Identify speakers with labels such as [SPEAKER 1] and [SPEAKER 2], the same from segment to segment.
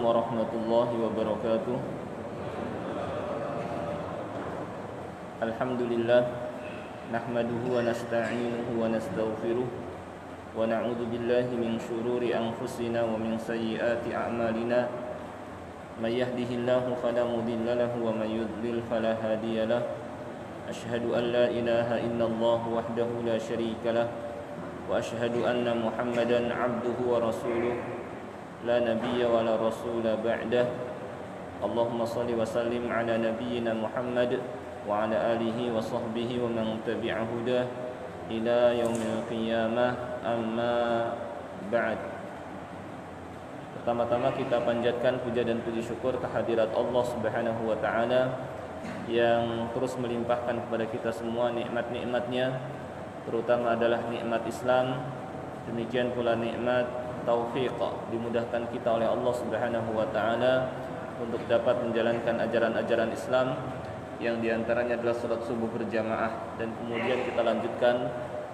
[SPEAKER 1] warahmatullahi wabarakatuh. Alhamdulillah nahmaduhu wa nasta'inuhu wa nastaghfiruh wa na'udzu billahi min shururi anfusina wa min sayyiati a'malina. May yahdihillahu fala mudilla lahu wa may yudlil fala hadiya lahu. Asyhadu an la ilaha illallah wahdahu la syarika lah wa asyhadu anna Muhammadan 'abduhu wa rasuluh la nabiyya wa la rasula ba'dah. Allahumma shalli wa sallim ala nabiyyina Muhammad wa ala alihi wa sahbihi wa man tabi'a hudah ila yaumil qiyamah, amma ba'd. Pertama-tama kita panjatkan puja dan puji syukur kehadirat Allah Subhanahu wa taala yang terus melimpahkan kepada kita semua nikmat-nikmatnya, terutama adalah nikmat Islam, demikian pula nikmat taufiq, dimudahkan kita oleh Allah Subhanahu wa taala untuk dapat menjalankan ajaran-ajaran Islam yang diantaranya adalah salat subuh berjamaah, dan kemudian kita lanjutkan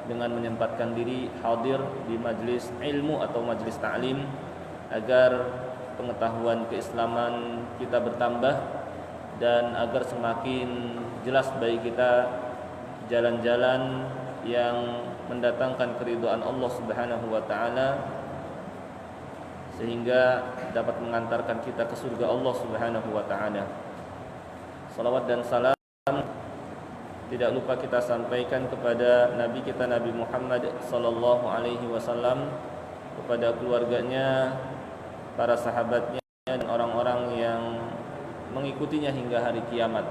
[SPEAKER 1] dengan menyempatkan diri hadir di majlis ilmu atau majlis ta'lim agar pengetahuan keislaman kita bertambah dan agar semakin jelas bagi kita jalan-jalan yang mendatangkan keridhaan Allah Subhanahu wa taala, sehingga dapat mengantarkan kita ke surga Allah Subhanahu wa taala. Salawat dan salam tidak lupa kita sampaikan kepada Nabi kita Nabi Muhammad sallallahu alaihi wasallam, kepada keluarganya, para sahabatnya, dan orang-orang yang mengikutinya hingga hari kiamat.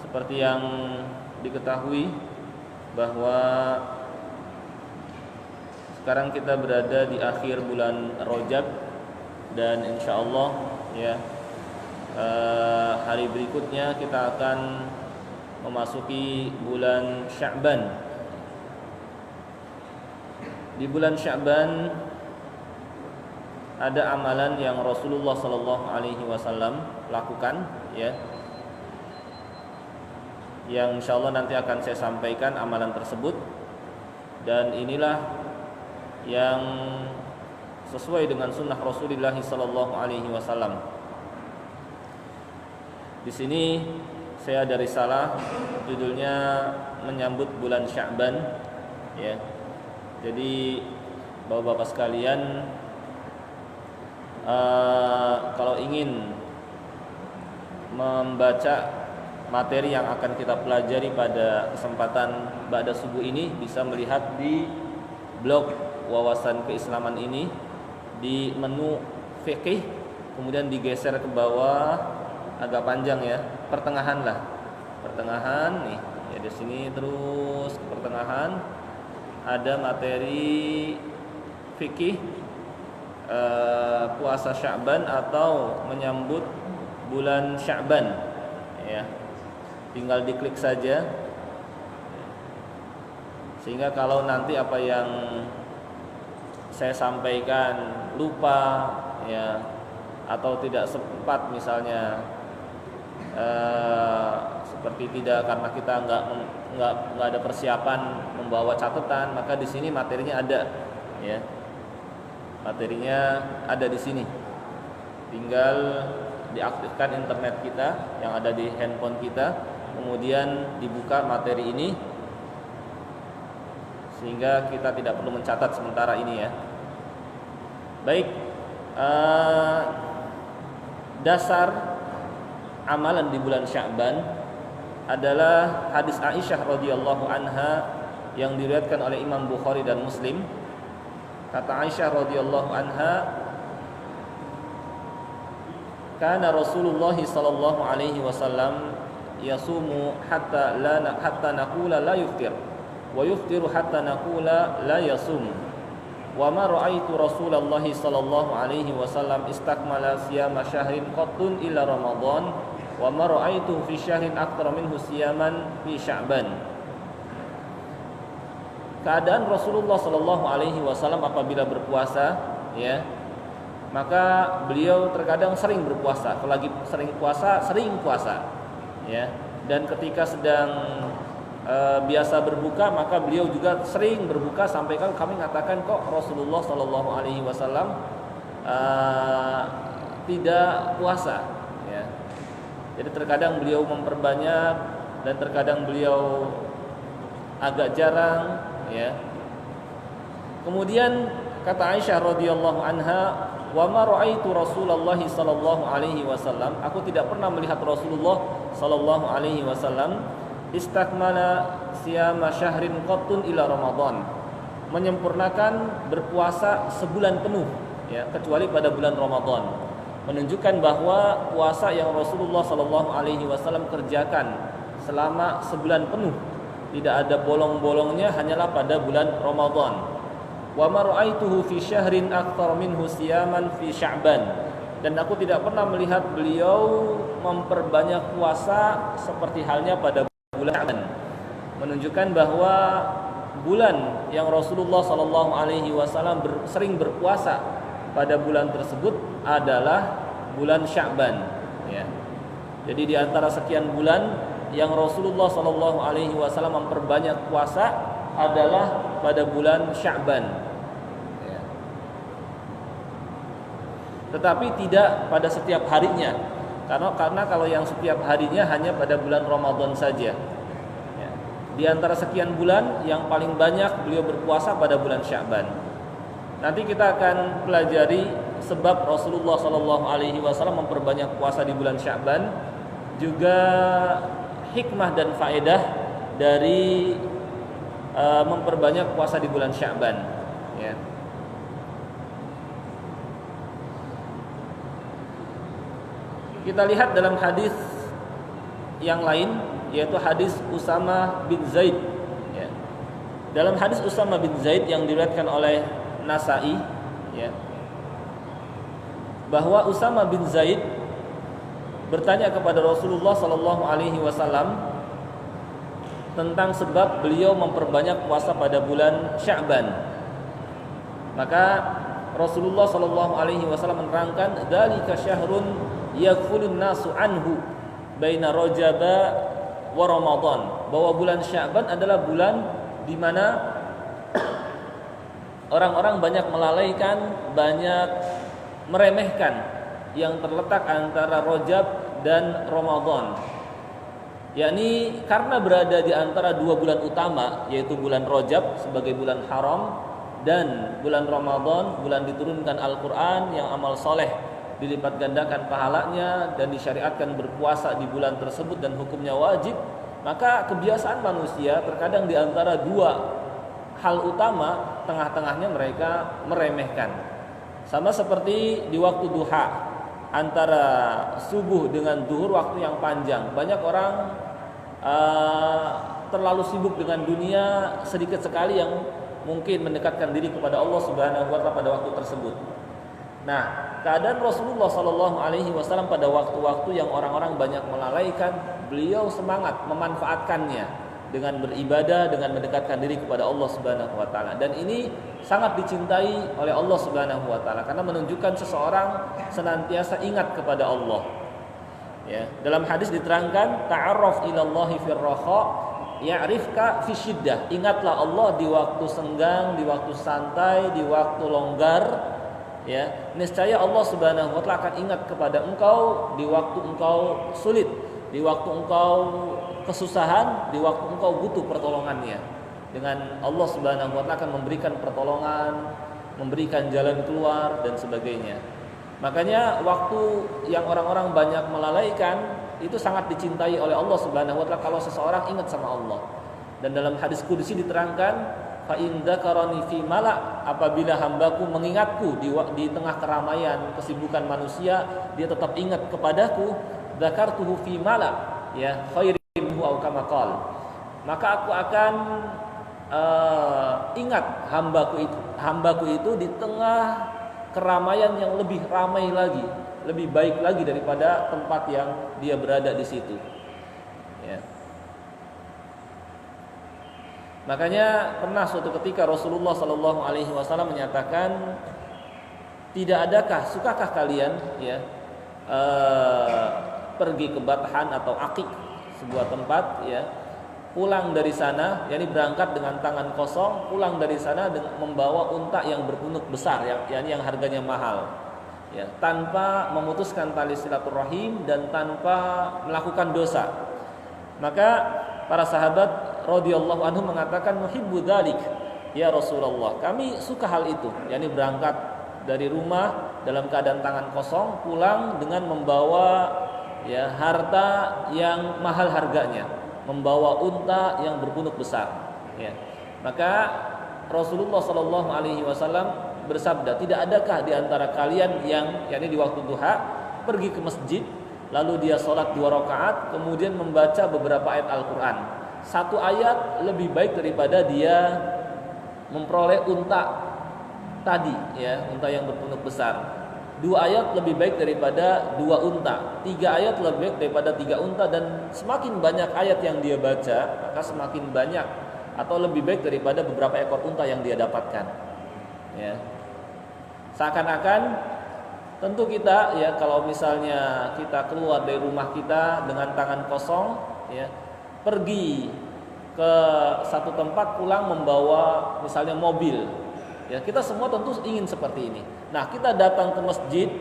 [SPEAKER 1] Seperti yang diketahui bahwa sekarang kita berada di akhir bulan Rajab, dan insyaallah ya hari berikutnya kita akan memasuki bulan Sya'ban. Di bulan Sya'ban ada amalan yang Rasulullah sallallahu alaihi wasallam lakukan ya, yang insyaallah nanti akan saya sampaikan amalan tersebut, dan inilah yang sesuai dengan sunnah Rasulullah sallallahu alaihi wasallam. Di sini saya ada risalah judulnya menyambut bulan Sya'ban ya. Jadi Bapak-bapak sekalian, kalau ingin membaca materi yang akan kita pelajari pada kesempatan ba'da subuh ini, bisa melihat di blog wawasan keislaman ini di menu fikih, kemudian digeser ke bawah agak panjang ya, pertengahan nih ya, di sini terus ke pertengahan ada materi fikih puasa Sya'ban atau menyambut bulan Sya'ban ya. Tinggal diklik saja, sehingga kalau nanti apa yang saya sampaikan lupa ya, atau tidak sempat misalnya seperti tidak, karena kita nggak ada persiapan membawa catatan, maka di sini materinya ada ya. Materinya ada di sini. Tinggal diaktifkan internet kita yang ada di handphone kita, kemudian dibuka materi ini, sehingga kita tidak perlu mencatat sementara ini ya. Baik, dasar amalan di bulan Sya'ban adalah hadis Aisyah radhiyallahu anha yang diriwayatkan oleh Imam Bukhari dan Muslim. Kata Aisyah radhiyallahu anha, kana Rasulullah sallallahu alaihi wasallam yasumu hatta naqula la yuftir wa yuftiru hatta naqula la yasum. Wa ma ra'aitu Rasulullah sallallahu alaihi wasallam istakmala siyama syahrin qattun illa Ramadan wa ma ra'aitu fi syahrin aktsara minhu siyaman fi Sya'ban. Keadaan Rasulullah sallallahu alaihi wasallam apabila berpuasa ya, maka beliau terkadang sering berpuasa. Kalau lagi sering puasa ya. Dan ketika sedang biasa berbuka, maka beliau juga sering berbuka, sampai kan kami mengatakan kok Rasulullah sallallahu alaihi wasallam tidak puasa, ya. Jadi terkadang beliau memperbanyak dan terkadang beliau agak jarang, ya. Kemudian kata Aisyah radhiyallahu anha, "Wa ma ra'aitu Rasulullah sallallahu alaihi wasallam." Aku tidak pernah melihat Rasulullah sallallahu alaihi wasallam istakmala siyama syahrin qattun ila Ramadan. Menyempurnakan berpuasa sebulan penuh, ya, kecuali pada bulan Ramadan. Menunjukkan bahwa puasa yang Rasulullah sallallahu alaihi wasallam kerjakan selama sebulan penuh, tidak ada bolong-bolongnya, hanyalah pada bulan Ramadan. Wa ma ra'aituhu fi syahrin aktsara minhu siyaman fi Sya'ban. Dan aku tidak pernah melihat beliau memperbanyak puasa seperti halnya pada bulan Sya'ban. Menunjukkan bahwa bulan yang Rasulullah sallallahu alaihi wasallam sering berpuasa pada bulan tersebut adalah bulan Sya'ban, ya. Jadi di antara sekian bulan yang Rasulullah sallallahu alaihi wasallam memperbanyak puasa adalah pada bulan Sya'ban, ya. Tetapi tidak pada setiap harinya, karena kalau yang setiap harinya hanya pada bulan Ramadan saja, ya. Di antara sekian bulan yang paling banyak beliau berpuasa pada bulan Sya'ban. Nanti kita akan pelajari sebab Rasulullah sallallahu alaihi wasallam memperbanyak puasa di bulan Sya'ban, juga hikmah dan faedah dari memperbanyak puasa di bulan Sya'ban, ya. Kita lihat dalam hadis yang lain, yaitu hadis Usama bin Zaid, ya. Dalam hadis Usama bin Zaid yang diriwayatkan oleh Nasa'i, ya, bahwa Usama bin Zaid bertanya kepada Rasulullah sallallahu alaihi wasallam tentang sebab beliau memperbanyak puasa pada bulan Sya'ban. Maka Rasulullah sallallahu alaihi wasallam menerangkan, "Dzalika syahrun yaghfulun nasu anhu baina Rajaba wa Ramadan." Bahwa bulan Sya'ban adalah bulan di mana orang-orang banyak melalaikan, banyak meremehkan yang terletak antara Rajab dan Ramadan. Yakni karena berada di antara dua bulan utama, yaitu bulan Rajab sebagai bulan haram dan bulan Ramadan, bulan diturunkan Al-Quran yang amal soleh dilipat gandakan pahalanya dan disyariatkan berpuasa di bulan tersebut dan hukumnya wajib. Maka kebiasaan manusia terkadang di antara dua hal utama, tengah-tengahnya mereka meremehkan. Sama seperti di waktu duha, antara subuh dengan zuhur, waktu yang panjang. Banyak orang terlalu sibuk dengan dunia, sedikit sekali yang mungkin mendekatkan diri kepada Allah Subhanahu wa taala pada waktu tersebut. Nah, keadaan Rasulullah sallallahu alaihi wasallam pada waktu-waktu yang orang-orang banyak melalaikan, beliau semangat memanfaatkannya dengan beribadah, dengan mendekatkan diri kepada Allah Subhanahu wa taala. Dan ini sangat dicintai oleh Allah Subhanahu wa taala karena menunjukkan seseorang senantiasa ingat kepada Allah. Ya, dalam hadis diterangkan, ta'arraf ilallahi fir raha ya'rifka fi syiddah. Ingatlah Allah di waktu senggang, di waktu santai, di waktu longgar, ya. Niscaya Allah Subhanahu wa taala akan ingat kepada engkau di waktu engkau sulit, di waktu engkau kesusahan, di waktu engkau butuh pertolongannya. Dengan Allah Subhanahu wa taala akan memberikan pertolongan, memberikan jalan keluar dan sebagainya. Makanya waktu yang orang-orang banyak melalaikan itu sangat dicintai oleh Allah Subhanahu wa taala kalau seseorang ingat sama Allah. Dan dalam hadis qudsi diterangkan, fa in dzakarani fi mala, apabila hambaku mengingatku di tengah keramaian kesibukan manusia, dia tetap ingat kepadaku, dzakartuhu fi mala, ya, khairinhu au kama qala. Maka aku akan ingat hambaku itu di tengah keramaian yang lebih ramai lagi, lebih baik lagi daripada tempat yang dia berada di situ, ya. Makanya pernah suatu ketika Rasulullah sallallahu alaihi wasallam menyatakan, tidak adakah, sukakah kalian, ya, pergi ke Batahan atau Akik, sebuah tempat, ya, pulang dari sana, yakni berangkat dengan tangan kosong, pulang dari sana dengan membawa unta yang berpunuk besar, yang harganya mahal. ya, tanpa memutuskan tali silaturahim dan tanpa melakukan dosa. Maka para sahabat radhiyallahu anhum mengatakan nuhibbu dzalik ya Rasulullah. Kami suka hal itu, yakni berangkat dari rumah dalam keadaan tangan kosong, pulang dengan membawa ya harta yang mahal harganya, membawa unta yang berpunuk besar, ya. Maka Rasulullah Shallallahu Alaihi Wasallam bersabda, tidak adakah di antara kalian yang yakni di waktu duha pergi ke masjid, lalu dia sholat 2 rakaat, kemudian membaca beberapa ayat Al-Quran. Satu ayat lebih baik daripada dia memperoleh unta tadi, ya, unta yang berpunuk besar. 2 ayat lebih baik daripada 2 unta. 3 ayat lebih baik daripada 3 unta. Dan semakin banyak ayat yang dia baca, maka semakin banyak atau lebih baik daripada beberapa ekor unta yang dia dapatkan, ya. Seakan-akan tentu kita, ya, kalau misalnya kita keluar dari rumah kita dengan tangan kosong, ya, pergi ke satu tempat, pulang membawa misalnya mobil, ya, kita semua tentu ingin seperti ini. Nah, kita datang ke masjid,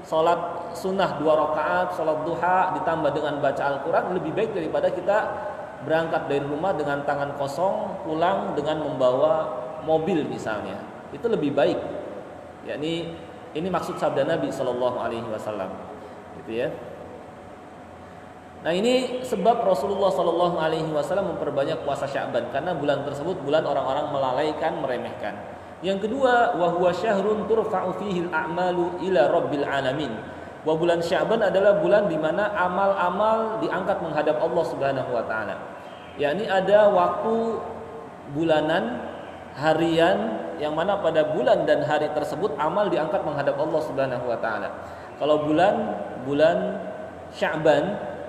[SPEAKER 1] sholat sunnah 2 rakaat, sholat duha ditambah dengan baca Al-Quran, lebih baik daripada kita berangkat dari rumah dengan tangan kosong, pulang dengan membawa mobil misalnya. Itu lebih baik. Yakni ini maksud sabda Nabi Shallallahu Alaihi Wasallam, gitu ya. Nah, ini sebab Rasulullah Shallallahu Alaihi Wasallam memperbanyak puasa Sya'ban, karena bulan tersebut bulan orang-orang melalaikan, meremehkan. Yang kedua, wa huwa syahrun turfa'u fihi al-a'malu ila rabbil alamin. Wa bulan Sya'ban adalah bulan di mana amal-amal diangkat menghadap Allah Subhanahu wa taala. Yakni ada waktu bulanan, harian, yang mana pada bulan dan hari tersebut amal diangkat menghadap Allah Subhanahu wa taala. Kalau bulan Sya'ban,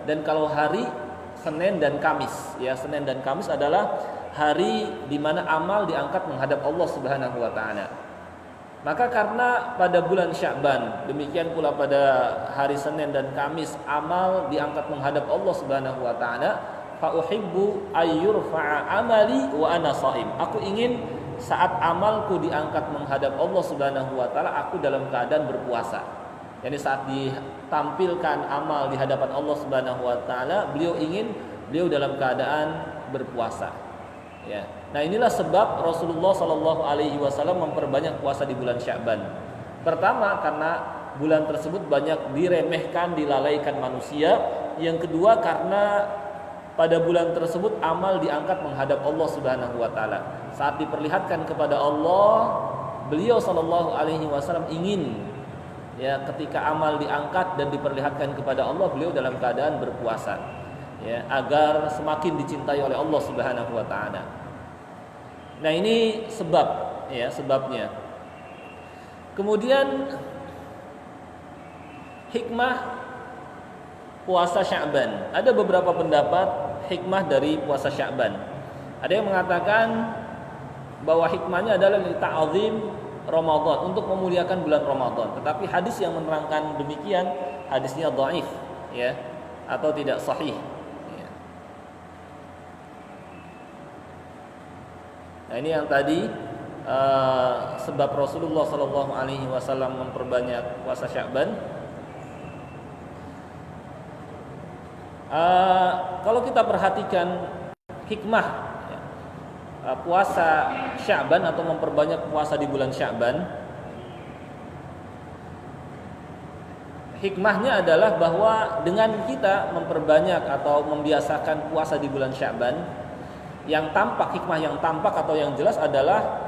[SPEAKER 1] dan kalau hari Senin dan Kamis, ya, Senin dan Kamis adalah hari di mana amal diangkat menghadap Allah Subhanahu wa taala. Maka karena pada bulan Sya'ban, demikian pula pada hari Senin dan Kamis amal diangkat menghadap Allah Subhanahu wa taala, fa uhibbu ayyurfa'a amali wa ana shaim. Aku ingin saat amalku diangkat menghadap Allah Subhanahu wa taala, aku dalam keadaan berpuasa. Yani saat ditampilkan amal di hadapan Allah Subhanahu wa taala, beliau dalam keadaan berpuasa. Ya. Nah, inilah sebab Rasulullah Shallallahu Alaihi Wasallam memperbanyak puasa di bulan Sya'ban. Pertama, karena bulan tersebut banyak diremehkan, dilalaikan manusia. Yang kedua, karena pada bulan tersebut amal diangkat menghadap Allah Subhanahu wa taala. Saat diperlihatkan kepada Allah, beliau Shallallahu Alaihi Wasallam ingin, ya, ketika amal diangkat dan diperlihatkan kepada Allah, beliau dalam keadaan berpuasa, ya, agar semakin dicintai oleh Allah Subhanahu wa taala. Nah, ini sebab, ya, sebabnya. Kemudian hikmah puasa Sya'ban. Ada beberapa pendapat hikmah dari puasa Sya'ban. Ada yang mengatakan bahwa hikmahnya adalah li ta'zim Ramadan, untuk memuliakan bulan Ramadan. Tetapi hadis yang menerangkan demikian, hadisnya dhaif, ya, atau tidak sahih. Nah, ini yang tadi sebab Rasulullah Shallallahu Alaihi Wasallam memperbanyak puasa Sya'ban. Kalau kita perhatikan hikmah, ya, puasa Sya'ban atau memperbanyak puasa di bulan Sya'ban, hikmahnya adalah bahwa dengan kita memperbanyak atau membiasakan puasa di bulan Sya'ban, yang tampak, hikmah yang tampak atau yang jelas adalah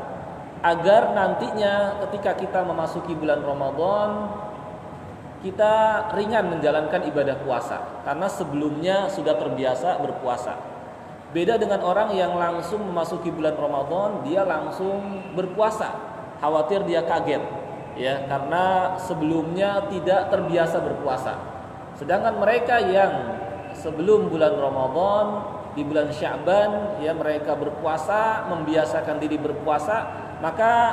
[SPEAKER 1] agar nantinya ketika kita memasuki bulan Ramadan, kita ringan menjalankan ibadah puasa, karena sebelumnya sudah terbiasa berpuasa. Beda dengan orang yang langsung memasuki bulan Ramadan, dia langsung berpuasa, khawatir dia kaget, ya, karena sebelumnya tidak terbiasa berpuasa. Sedangkan mereka yang sebelum bulan Ramadan, di bulan Sya'ban, ya, mereka berpuasa, membiasakan diri berpuasa, maka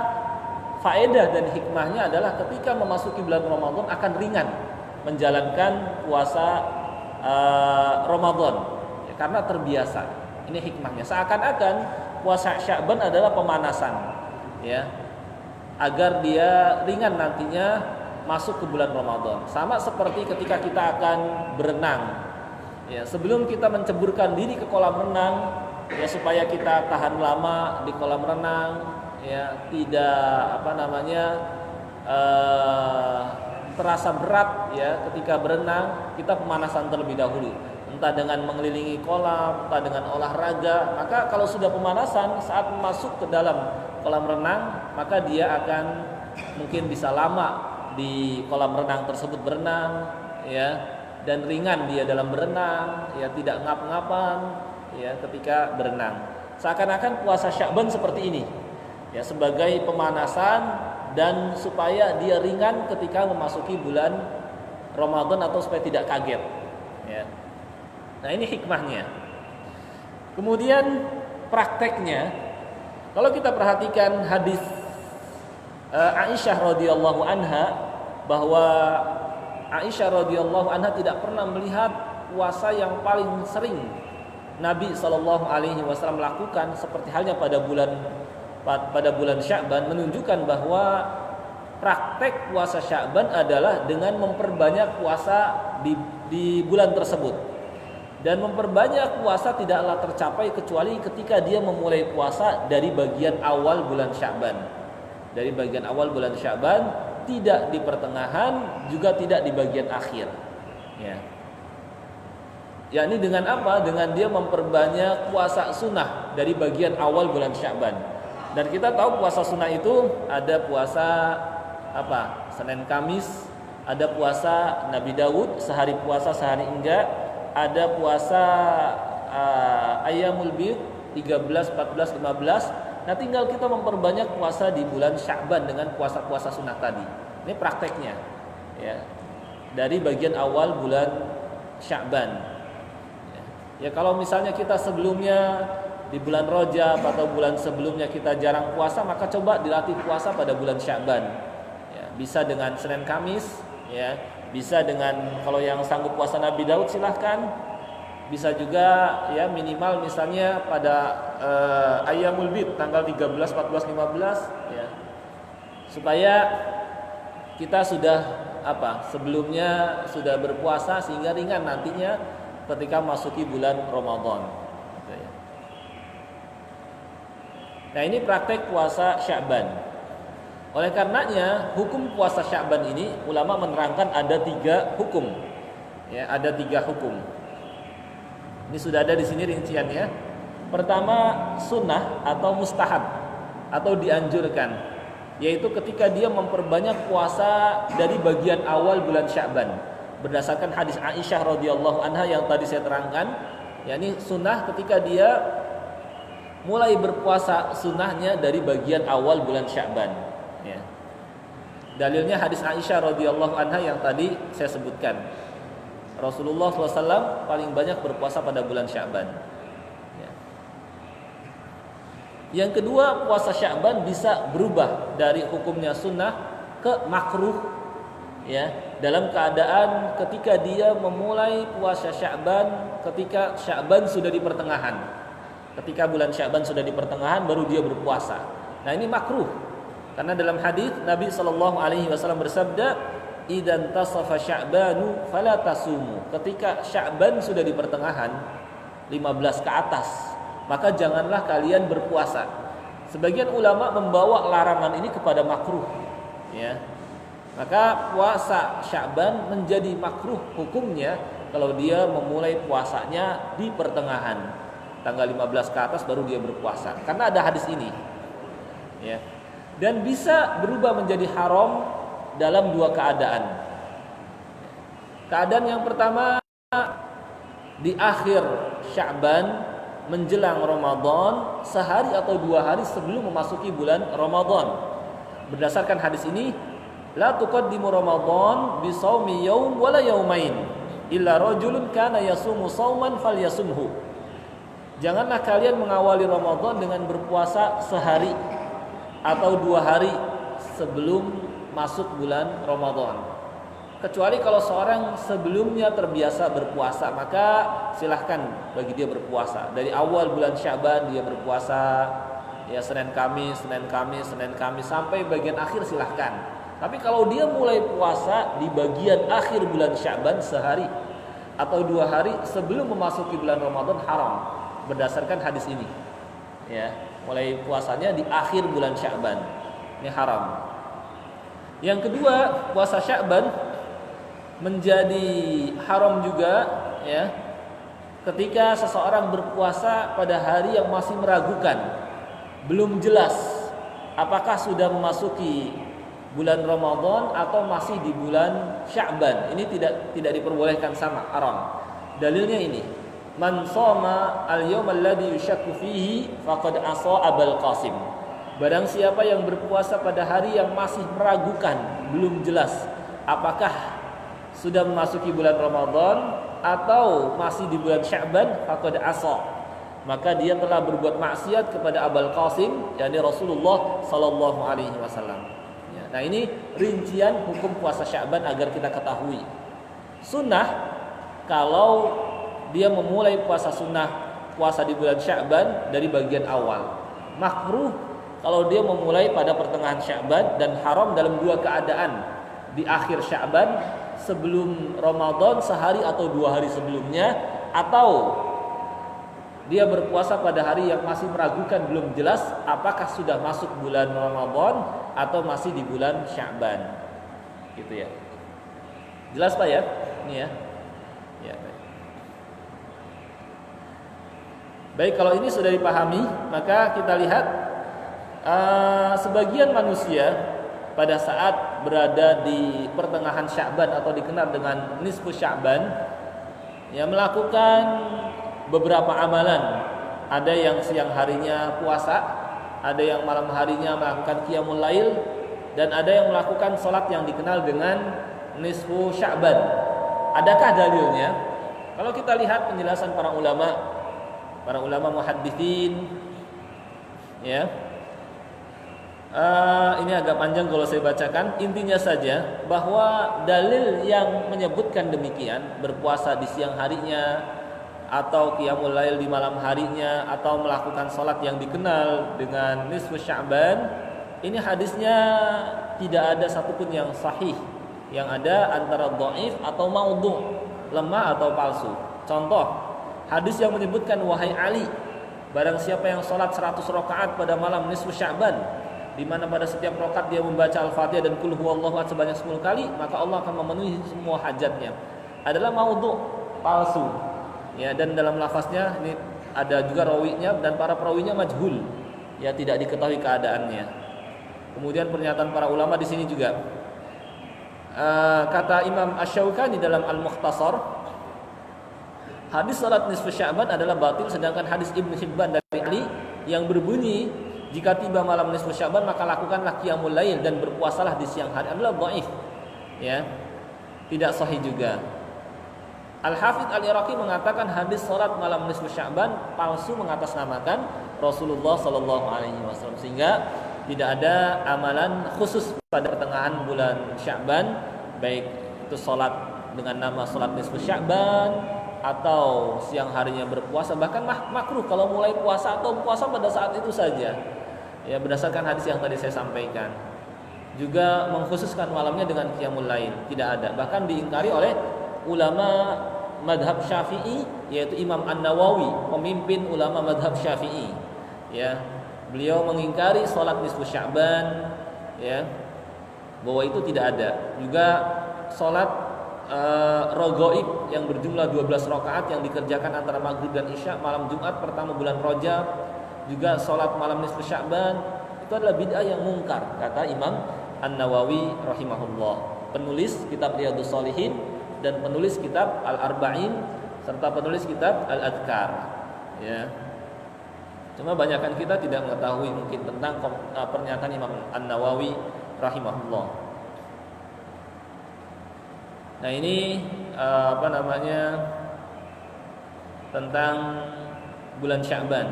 [SPEAKER 1] faedah dan hikmahnya adalah ketika memasuki bulan Ramadan akan ringan menjalankan puasa Ramadan, ya, karena terbiasa. Ini hikmahnya. Seakan-akan puasa Sya'ban adalah pemanasan, ya, agar dia ringan nantinya masuk ke bulan Ramadan. Sama seperti ketika kita akan berenang. Ya, sebelum kita menceburkan diri ke kolam renang, ya supaya kita tahan lama di kolam renang, ya tidak terasa berat ya ketika berenang, kita pemanasan terlebih dahulu. Entah dengan mengelilingi kolam, entah dengan olahraga. Maka kalau sudah pemanasan, saat masuk ke dalam kolam renang, maka dia akan mungkin bisa lama di kolam renang tersebut berenang, ya, dan ringan dia dalam berenang, ya tidak ngap-ngapan, ya ketika berenang. Seakan-akan puasa Sya'ban seperti ini, ya sebagai pemanasan dan supaya dia ringan ketika memasuki bulan Ramadan atau supaya tidak kaget, ya. Nah ini hikmahnya. Kemudian prakteknya, kalau kita perhatikan hadis Aisyah radhiyallahu anha, bahwa Aisyah radhiyallahu anha tidak pernah melihat puasa yang paling sering Nabi SAW lakukan seperti halnya pada bulan Sya'ban, menunjukkan bahwa praktek puasa Sya'ban adalah dengan memperbanyak puasa di bulan tersebut. Dan memperbanyak puasa tidaklah tercapai kecuali ketika dia memulai puasa dari bagian awal bulan Sya'ban. Dari bagian awal bulan Sya'ban, tidak di pertengahan, juga tidak di bagian akhir. Ya. Yakni dengan apa? Dengan dia memperbanyak puasa sunnah dari bagian awal bulan Sya'ban. Dan kita tahu puasa sunnah itu ada puasa Senin Kamis, ada puasa Nabi Daud sehari puasa sehari enggak, ada puasa Ayyamul Bid 13, 14, 15. Nah tinggal kita memperbanyak puasa di bulan Sya'ban dengan puasa-puasa sunnah tadi. Ini prakteknya, ya, dari bagian awal bulan Sya'ban. Ya kalau misalnya kita sebelumnya di bulan Rajab atau bulan sebelumnya kita jarang puasa, maka coba dilatih puasa pada bulan Sya'ban. Ya, bisa dengan Senin Kamis, ya. Bisa dengan, kalau yang sanggup puasa Nabi Daud silahkan. Bisa juga ya minimal misalnya pada Ayyamul Bid tanggal 13, 14, 15 ya. Supaya kita sudah sebelumnya sudah berpuasa sehingga ringan nantinya ketika masuki bulan Ramadan. Nah, ini praktek puasa Sya'ban. Oleh karenanya hukum puasa Sya'ban ini ulama menerangkan ada 3 hukum. Ya, ada 3 hukum. Ini sudah ada di sini rinciannya. Pertama, sunnah atau mustahab atau dianjurkan, yaitu ketika dia memperbanyak puasa dari bagian awal bulan Sya'ban. Berdasarkan hadis Aisyah radhiyallahu anha yang tadi saya terangkan, yakni sunnah ketika dia mulai berpuasa sunnahnya dari bagian awal bulan Sya'ban. Ya. Dalilnya hadis Aisyah radhiyallahu anha yang tadi saya sebutkan. Rasulullah SAW paling banyak berpuasa pada bulan Sya'ban. Ya. Yang kedua, puasa Sya'ban bisa berubah dari hukumnya sunnah ke makruh. Ya, dalam keadaan ketika dia memulai puasa Sya'ban, ketika Sya'ban sudah di pertengahan. Ketika bulan Sya'ban sudah di pertengahan, baru dia berpuasa. Nah ini makruh. Karena dalam hadis Nabi SAW bersabda, "Idzan tasafa Sya'banu fala tasumu." Ketika Sya'ban sudah di pertengahan 15 ke atas, maka janganlah kalian berpuasa. Sebagian ulama membawa larangan ini kepada makruh, ya. Maka puasa Sya'ban menjadi makruh hukumnya kalau dia memulai puasanya di pertengahan. Tanggal 15 ke atas baru dia berpuasa. Karena ada hadis ini. Ya. Dan bisa berubah menjadi haram dalam 2 keadaan. Keadaan yang pertama, di akhir Sya'ban menjelang Ramadan, sehari atau 2 hari sebelum memasuki bulan Ramadan. Berdasarkan hadis ini, la tuqaddimu Ramadan bi shaumi yaum wala yaumain illa rajulun kana yasumu shauman falyasumhu. Janganlah kalian mengawali Ramadan dengan berpuasa sehari atau 2 hari sebelum masuk bulan Ramadan. Kecuali kalau seorang sebelumnya terbiasa berpuasa, maka silahkan bagi dia berpuasa. Dari awal bulan Sya'ban dia berpuasa, ya Senin Kamis sampai bagian akhir silahkan. Tapi kalau dia mulai puasa di bagian akhir bulan Sya'ban sehari atau 2 hari sebelum memasuki bulan Ramadan, haram berdasarkan hadis ini. Ya, mulai puasanya di akhir bulan Sya'ban. Ini haram. Yang kedua, puasa Sya'ban menjadi haram juga ya ketika seseorang berpuasa pada hari yang masih meragukan, belum jelas apakah sudah memasuki bulan Ramadan atau masih di bulan Sya'ban. Ini tidak diperbolehkan sama, haram. Dalilnya ini, man shoma al-yawmal ladzi yushakku fihi faqad asa Abul Qasim. Barang siapa yang berpuasa pada hari yang masih meragukan, belum jelas apakah sudah memasuki bulan Ramadan atau masih di bulan Sya'ban, faqad asa, maka dia telah berbuat maksiat kepada Abul Qasim, yakni Rasulullah sallallahu alaihi wasallam. Nah, ini rincian hukum puasa Sya'ban agar kita ketahui. Sunnah, kalau dia memulai puasa sunnah, puasa di bulan Sya'ban dari bagian awal. Makruh kalau dia memulai pada pertengahan Sya'ban, dan haram dalam 2 keadaan. Di akhir Sya'ban, sebelum Ramadan sehari atau 2 hari sebelumnya, atau dia berpuasa pada hari yang masih meragukan, belum jelas apakah sudah masuk bulan Ramadan atau masih di bulan Sya'ban. Gitu ya. Jelas Pak ya? Ini ya. Ya, baik. Baik, kalau ini sudah dipahami, maka kita lihat sebagian manusia pada saat berada di pertengahan Sya'ban atau dikenal dengan nisfu Sya'ban, ya, melakukan beberapa amalan. Ada yang siang harinya puasa, ada yang malam harinya melakukan qiyamul lail, dan ada yang melakukan salat yang dikenal dengan nisfu Sya'ban. Adakah dalilnya? Kalau kita lihat penjelasan para ulama muhadditsin, ya. Ini agak panjang kalau saya bacakan. Intinya saja bahwa dalil yang menyebutkan demikian, berpuasa di siang harinya atau qiyamul lail di malam harinya, atau melakukan salat yang dikenal dengan nisfu Sya'ban, ini hadisnya tidak ada satupun yang sahih. Yang ada antara dhaif atau maudhu', lemah atau palsu. Contoh, hadis yang menyebutkan, wahai Ali, barang siapa yang salat 100 rakaat pada malam nisfu Sya'ban, di mana pada setiap rakaat dia membaca Al-Fatihah dan qul huwallahu ahad sebanyak 10 kali, maka Allah akan memenuhi semua hajatnya. Adalah maudhu', palsu. Ya, dan dalam lafaznya ini ada juga rawinya, dan para perawinya majhul, ya, tidak diketahui keadaannya. Kemudian pernyataan para ulama di sini juga, kata Imam Asy-Syaukani dalam Al-Mukhtasar, hadis salat nisfu Sya'ban adalah batil, sedangkan hadis Ibnu Hibban dari Ali yang berbunyi, jika tiba malam nisfu Sya'ban maka lakukanlah qiyamul lail dan berpuasalah di siang hari, adalah dhaif, ya, tidak sahih juga. Al-Hafidz Al-Iraqi mengatakan hadis salat malam nisfu Sya'ban palsu, mengatasnamakan Rasulullah sallallahu alaihi wasallam, sehingga tidak ada amalan khusus pada pertengahan bulan Sya'ban, baik itu salat dengan nama salat nisfu Sya'ban atau siang harinya berpuasa. Bahkan makruh kalau mulai puasa atau puasa pada saat itu saja, ya, berdasarkan hadis yang tadi saya sampaikan. Juga mengkhususkan malamnya dengan qiyamul lail tidak ada. Bahkan diingkari oleh ulama madhab Syafi'i, yaitu Imam An-Nawawi, pemimpin ulama madhab Syafi'i, ya, beliau mengingkari salat nisfu Sya'ban, ya, bahwa itu tidak ada. Juga salat rogoib yang berjumlah 12 rakaat yang dikerjakan antara maghrib dan isya malam Jumat pertama bulan Rajab, juga salat malam nisfu Sya'ban, itu adalah bid'ah yang mungkar, kata Imam An-Nawawi rahimahullah, penulis kitab Riyadhus Shalihin dan penulis kitab Al-Arba'in serta penulis kitab Al-Adhkar, ya. Cuma banyakkan kita tidak mengetahui mungkin tentang pernyataan Imam An-Nawawi rahimahullah. Nah, ini tentang bulan Sya'ban.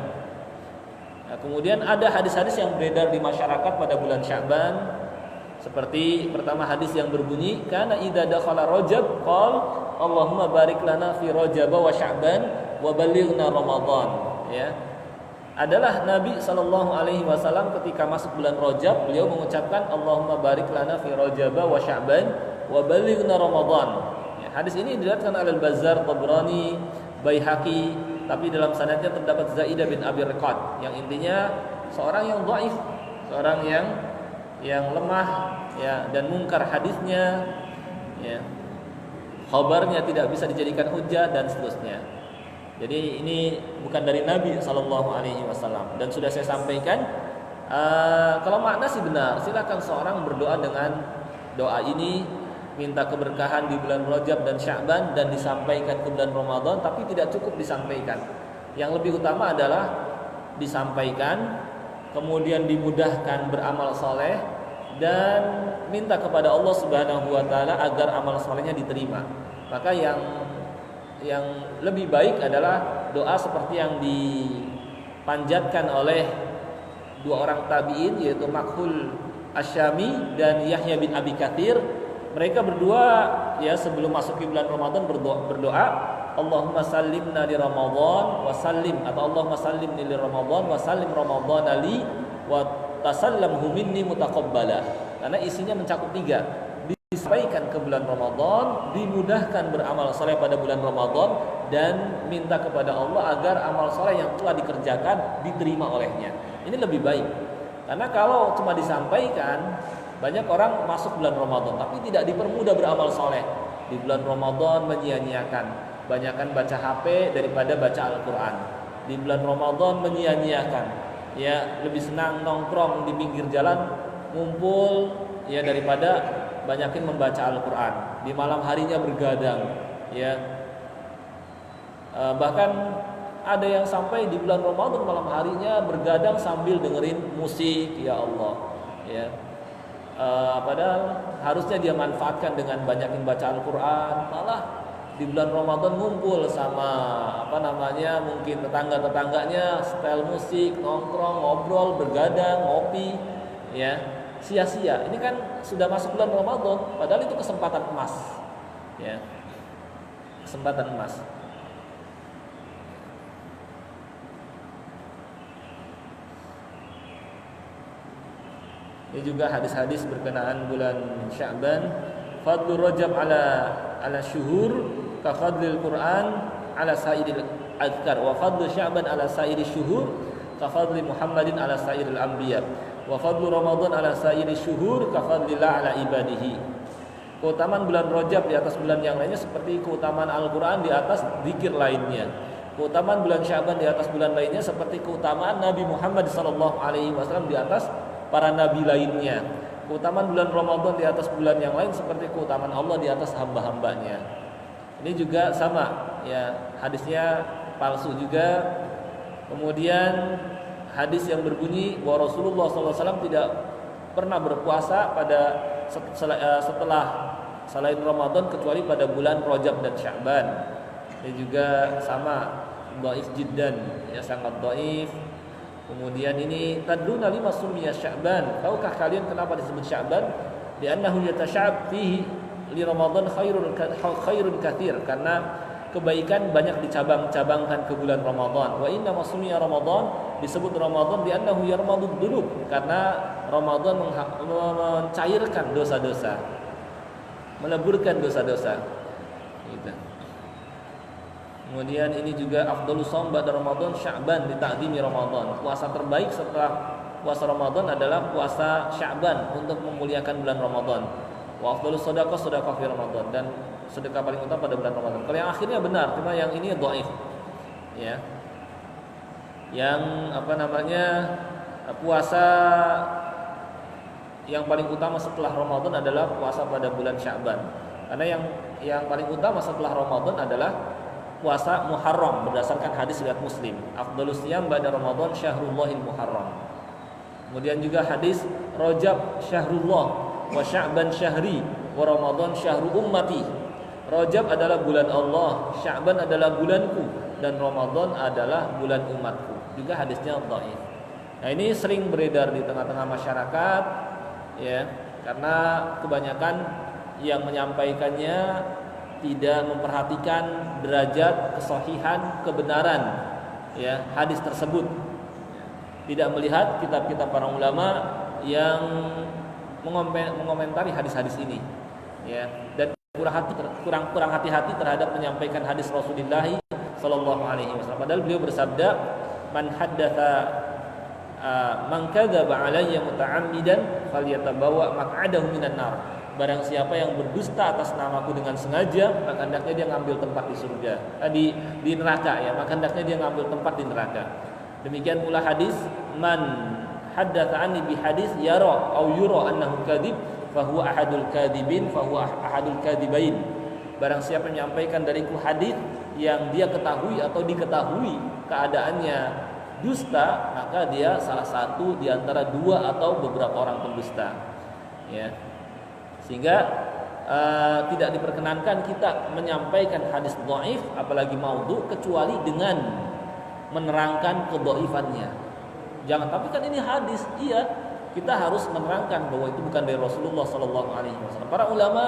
[SPEAKER 1] Nah, kemudian ada hadis-hadis yang beredar di masyarakat pada bulan Sya'ban. Seperti pertama hadis yang berbunyi, kana idza dakhala Rajab qol Allahumma barik lana fi Rajab wa Sya'ban wa ballighna Ramadan, ya. adalah Nabi Shallallahu Alaihi Wasallam ketika masuk bulan Rajab, beliau mengucapkan Allahumma barik lana fi Rajab wa Sya'ban wa balighna Ramadan. Ya, hadis ini diriwayatkan oleh Al-Bazzar, Tabrani, Baihaqi, tapi dalam sanadnya terdapat Zaidah bin Abi Riqad yang intinya seorang yang dhaif, seorang yang lemah, ya, dan mungkar hadisnya, ya, khabarnya tidak bisa dijadikan hujah dan seterusnya. Jadi ini bukan dari Nabi Sallallahu Alaihi Wasallam. Dan sudah saya sampaikan, kalau makna sih benar, silakan seorang berdoa dengan doa ini, minta keberkahan di bulan Rajab dan Sya'ban dan disampaikan ke bulan Ramadan, tapi tidak cukup disampaikan. Yang lebih utama adalah disampaikan, kemudian dimudahkan beramal soleh dan minta kepada Allah Subhanahu Wa Taala agar amal solehnya diterima. Maka yang lebih baik adalah doa seperti yang dipanjatkan oleh dua orang tabi'in, yaitu Makhul Asyami dan Yahya bin Abi Katsir. Mereka berdua, ya, sebelum masuk ke bulan Ramadan berdoa Allahumma sallimna li Ramadan wa sallim, atau Allahumma sallimni li Ramadan wa sallim Ramadan li wa tasallamhu minni mutaqabbala. Karena isinya mencakup tiga. Disampaikan ke bulan Ramadan, dimudahkan beramal soleh pada bulan Ramadan, dan minta kepada Allah agar amal soleh yang telah dikerjakan diterima olehnya. Ini lebih baik, karena kalau cuma disampaikan, banyak orang masuk bulan Ramadan tapi tidak dipermudah beramal soleh. Di bulan Ramadan menyia-nyiakan, banyakkan baca HP daripada baca Al-Quran. Di bulan Ramadan menyia-nyiakan, ya, lebih senang nongkrong di pinggir jalan ngumpul, ya, daripada banyakin membaca Al-Quran. Di malam harinya bergadang, ya. Bahkan ada yang sampai di bulan Ramadan malam harinya bergadang sambil dengerin musik, ya Allah, ya. Padahal harusnya dia manfaatkan dengan banyakin baca Al-Quran. Malah di bulan Ramadan ngumpul sama mungkin tetangga-tetangganya, setel musik, nongkrong, ngobrol, bergadang, ngopi, ya. Sia-sia. Ini kan sudah masuk bulan Ramadan, padahal itu kesempatan emas, ya, kesempatan emas. Ini juga hadis-hadis berkenaan bulan Sya'ban. Fadlu Rajab ala syuhur ka fadlil Quran ala sa'iril adhkar, wa fadlu Sya'ban ala sa'iril syuhur ka fadli Muhammadin ala sa'iril anbiya, wa fadlu Ramadan ala sa'iri syuhur ka fadlillah ala ibadihi. Keutamaan bulan Rajab di atas bulan yang lainnya seperti keutamaan Al-Quran di atas zikir lainnya. Keutamaan bulan Sya'ban di atas bulan lainnya seperti keutamaan Nabi Muhammad SAW di atas para nabi lainnya. Keutamaan bulan Ramadan di atas bulan yang lain seperti keutamaan Allah di atas hamba-hambanya. Ini juga sama, ya, hadisnya palsu juga. Kemudian hadis yang berbunyi bahwa Rasulullah SAW tidak pernah berpuasa setelah selain Ramadan kecuali pada bulan Rajab dan Sya'ban. Ini juga sama, dhaif jiddan, ya, sangat dhaif. Kemudian ini tadruna lima sumiya Sya'ban. Tahukah kalian kenapa disebut Sya'ban? Li'annahu yatasha'ab fihi li Ramadan khairun katsir, karena kebaikan banyak dicabang-cabangkan ke bulan Ramadan. Wa inna masumiya Ramadan, disebut Ramadan li'annahu yarmadud dzunub, karena Ramadan mencairkan dosa-dosa, meleburkan dosa-dosa. Gitu. Kemudian ini juga afdhalus shaum ba'da Ramadan Sya'ban li ta'zimi Ramadan. Puasa terbaik setelah puasa Ramadan adalah puasa Sya'ban untuk memuliakan bulan Ramadan. Wa afdhalus shadaqah fi Ramadan, dan sedekah paling utama pada bulan Ramadan. Kalau yang akhirnya benar, cuma yang ini dhaif. Ya. Yang puasa yang paling utama setelah Ramadan adalah puasa pada bulan Sya'ban. Karena yang paling utama setelah Ramadan adalah puasa Muharram berdasarkan hadis riwayat Muslim. Afdhalus shiyam ba'da Ramadan syahrullahil Muharram. Kemudian juga hadis Rajab syahrullah wa Sya'ban syahri wa Ramadan syahru ummati. Rajab adalah bulan Allah, Sya'ban adalah bulanku, dan Ramadan adalah bulan umatku. Juga hadisnya dhaif. Nah, ini sering beredar di tengah-tengah masyarakat, ya, karena kebanyakan yang menyampaikannya tidak memperhatikan derajat kesahihan kebenaran, ya, hadis tersebut, tidak melihat kitab-kitab para ulama yang mengomentari hadis-hadis ini, ya, dan kurang hati-hati terhadap menyampaikan hadis Rasulullah sallallahu alaihi wasallam. Padahal beliau bersabda, man haddatsa man kadzaba alayya muta'ammidan falyatabawa maq'adahu minan nar. Barang siapa yang berdusta atas namaku dengan sengaja, maka hendaknya dia ngambil tempat di surga, di neraka, ya, maka hendaknya dia ngambil tempat di neraka. Demikian pula hadis, man haddatsa anni bi hadis yara au yura annahu kadzib fa huwa ahadul kadzibin fa huwa ahadul kadzibain. Barang siapa yang menyampaikan dariku hadis yang dia ketahui atau diketahui keadaannya dusta, maka dia salah satu di antara dua atau beberapa orang pendusta, ya. Sehingga tidak diperkenankan kita menyampaikan hadis dhaif apalagi maudhu kecuali dengan menerangkan kedhaifannya. Jangan, tapi kan ini hadis, iya, kita harus menerangkan bahwa itu bukan dari Rasulullah sallallahu alaihi wasallam. Para ulama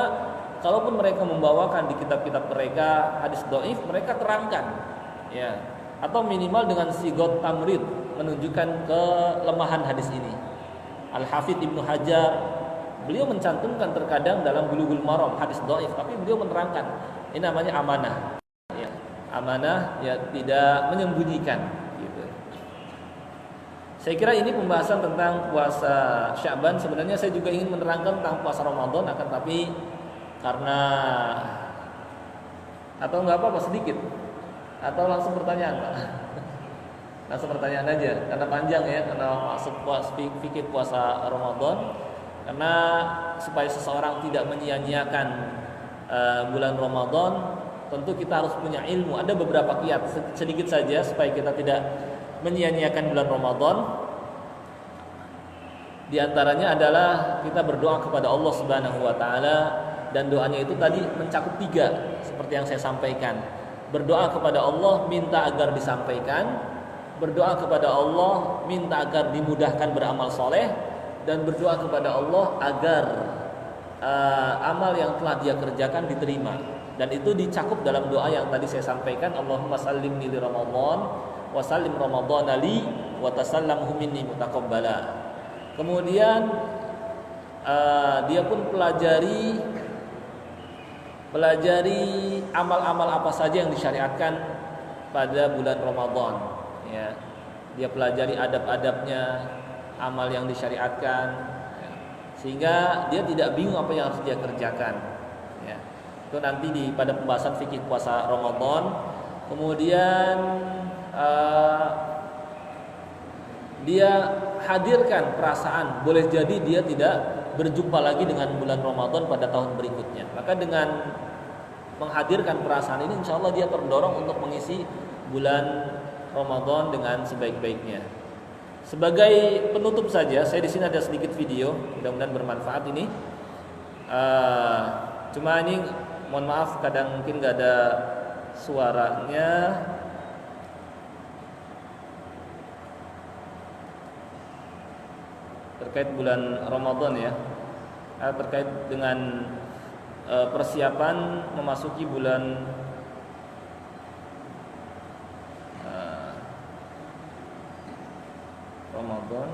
[SPEAKER 1] kalaupun mereka membawakan di kitab-kitab mereka hadis dhaif, mereka terangkan, ya, atau minimal dengan sigot tamrid menunjukkan kelemahan hadis ini. Al-Hafidz Ibnu Hajar beliau mencantumkan terkadang dalam Bulughul Maram hadis dhaif, tapi beliau menerangkan ini namanya amanah, ya, amanah, ya, tidak menyembunyikan, gitu. Saya kira ini pembahasan tentang puasa Sya'ban. Sebenarnya saya juga ingin menerangkan tentang puasa Ramadan, akan tapi karena atau nggak apa-apa sedikit, atau langsung pertanyaan, Pak? Langsung pertanyaan aja, karena panjang, ya, karena masuk fikih puasa Ramadan. Karena supaya seseorang tidak menyia-nyiakan bulan Ramadan, tentu kita harus punya ilmu. Ada beberapa kiat sedikit saja supaya kita tidak menyia-nyiakan bulan Ramadan. Di antaranya adalah kita berdoa kepada Allah Subhanahu wa taala, dan doanya itu tadi mencakup 3 seperti yang saya sampaikan. Berdoa kepada Allah minta agar disampaikan, berdoa kepada Allah minta agar dimudahkan beramal soleh, dan berdoa kepada Allah agar amal yang telah dia kerjakan diterima. Dan itu dicakup dalam doa yang tadi saya sampaikan, Allahumma sallimni li Ramadan wa sallim Ramadhana li wa tasallamhu minni mutaqabbala. Kemudian dia pun pelajari amal-amal apa saja yang disyariatkan pada bulan Ramadan, ya. Dia pelajari adab-adabnya, amal yang disyariatkan, ya, sehingga dia tidak bingung apa yang harus dia kerjakan, ya. Itu nanti pada pembahasan fikih puasa Ramadan. Kemudian dia hadirkan perasaan, boleh jadi dia tidak berjumpa lagi dengan bulan Ramadan pada tahun berikutnya. Maka dengan menghadirkan perasaan ini, insya Allah dia terdorong untuk mengisi bulan Ramadan dengan sebaik-baiknya. Sebagai penutup saja, saya di sini ada sedikit video, mudah-mudahan bermanfaat ini. Cuma ini, mohon maaf, kadang mungkin nggak ada suaranya. Terkait bulan Ramadan, ya, terkait dengan persiapan memasuki bulan Ramadan.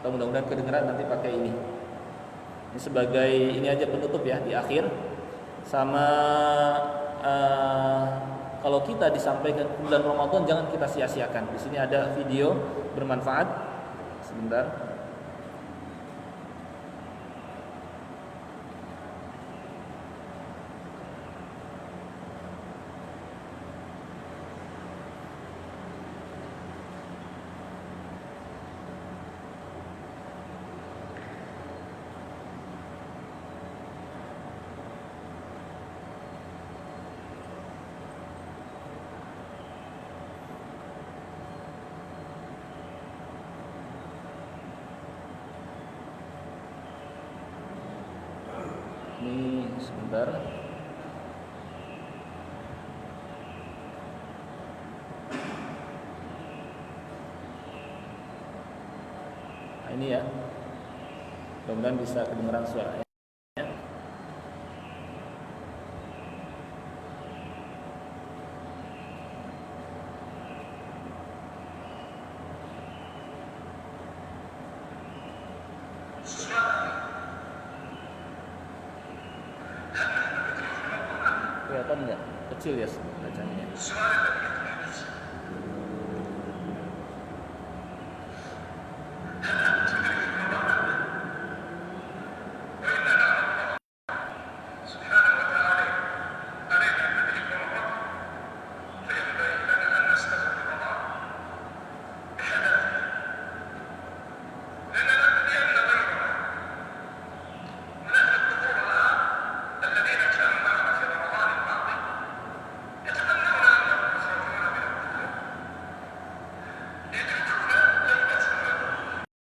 [SPEAKER 1] Mudah-mudahan kedengeran nanti pakai ini. Ini sebagai ini aja penutup, ya, di akhir. Sama kalau kita disampaikan bulan Ramadan, jangan kita sia-siakan. Di sini ada video bermanfaat. Sebentar. Ini sebentar. Nah, ini, ya. Mudah-mudahan bisa kedengaran suaranya. kelihatan nggak? Kecil ya bacanya.